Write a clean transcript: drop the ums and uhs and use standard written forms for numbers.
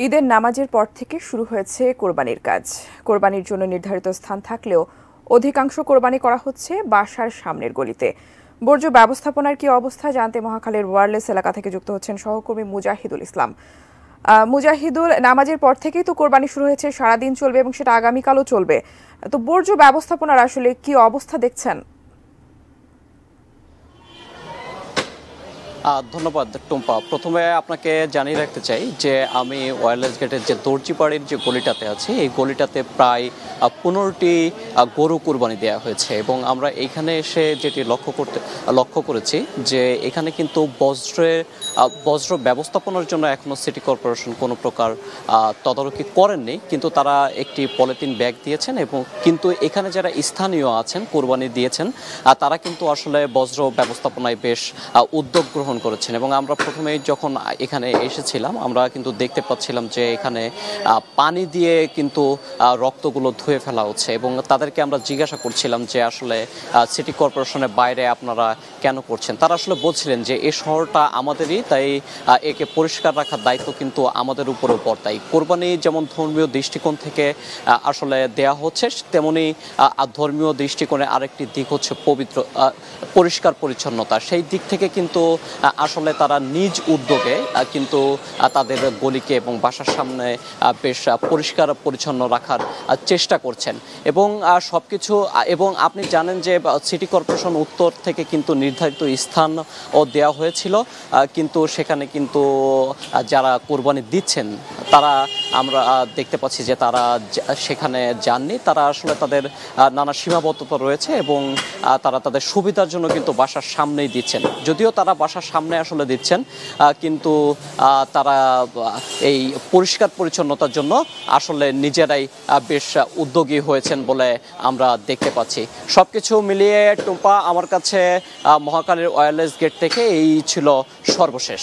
ঈদের নামাজের পর থেকে শুরু হয়েছে কোরবানির কাজ। কোরবানির জন্য নির্ধারিত স্থান থাকলেও অধিকাংশ কোরবানি করা হচ্ছে বাসার সামনের গলিতে। বর্জ্য ব্যবস্থাপনার কি অবস্থা জানতে মহাখালীর ওয়্যারলেস এলাকা থেকে যুক্ত হচ্ছেন সহকর্মী মুজাহিদুল ইসলাম। মুজাহিদুল, নামাজের পর থেকেই তো কোরবানি শুরু হয়েছে, সারাদিন চলবে এবং সেটা আগামীকালও চলবে। তো বর্জ্য ব্যবস্থাপনার আসলে কি অবস্থা দেখছেন? ধন্যবাদ টুম্পা। প্রথমে আপনাকে জানিয়ে রাখতে চাই যে আমি ওয়্যারলেস গেটের যে দর্জিপাড়ির যে গলিটাতে আছি, এই গলিটাতে প্রায় 15টি গরু কুরবানি দেওয়া হয়েছে এবং আমরা এইখানে এসে যেটি লক্ষ্য করেছি যে এখানে কিন্তু বজ্র ব্যবস্থাপনার জন্য এখনো সিটি কর্পোরেশন কোনো প্রকার তদারকি করেননি, কিন্তু তারা একটি পলিথিন ব্যাগ দিয়েছেন এবং কিন্তু এখানে যারা স্থানীয় আছেন কোরবানি দিয়েছেন তারা কিন্তু আসলে বজ্র ব্যবস্থাপনায় বেশ উদ্যোগ গ্রহণ করেছেন। এবং আমরা প্রথমেই যখন এখানে এসেছিলাম আমরা কিন্তু দেখতে পাচ্ছিলাম যে এখানে পানি দিয়ে কিন্তু রক্তগুলো ধুয়ে ফেলা হচ্ছে এবং তাদেরকে আমরা জিজ্ঞাসা করছিলাম যে আসলে সিটি কর্পোরেশনের বাইরে আপনারা কেন করছেন। তারা আসলে বলছিলেন যে এই শহরটা আমাদেরই, তাই একে পরিষ্কার রাখার দায়িত্ব কিন্তু আমাদের উপরেও বর্তায়। কোরবানি যেমন ধর্মীয় দৃষ্টিকোণ থেকে আসলে দেয়া হচ্ছে, তেমনি ধর্মীয় দৃষ্টিকোণে আরেকটি দিক হচ্ছে পরিষ্কার পরিচ্ছন্নতা। সেই দিক থেকে কিন্তু আসলে তারা নিজ উদ্যোগে কিন্তু তাদের গলিকে এবং বাসার সামনে বেশ পরিষ্কার পরিচ্ছন্ন রাখার চেষ্টা করছেন এবং সবকিছু। এবং আপনি জানেন যে সিটি কর্পোরেশন উত্তর থেকে কিন্তু নির্ধারিত স্থানও দেওয়া হয়েছিল, কিন্তু সেখানে কিন্তু যারা কোরবানি দিচ্ছেন তারা আমরা দেখতে পাচ্ছি যে তারা সেখানে যাননি। তারা আসলে তাদের নানা সীমাবদ্ধতা রয়েছে এবং তারা তাদের সুবিধার জন্য কিন্তু বাসার সামনেই দিচ্ছেন। যদিও তারা বাসার সামনে আসলে দিচ্ছেন, কিন্তু তারা এই পরিষ্কার পরিচ্ছন্নতার জন্য আসলে নিজেরাই বেশ উদ্যোগী হয়েছেন বলে আমরা দেখতে পাচ্ছি। সবকিছু মিলিয়ে টুম্পা, আমার কাছে মহাখালীর ওয়্যারলেস গেট থেকে এই ছিল সর্বশেষ।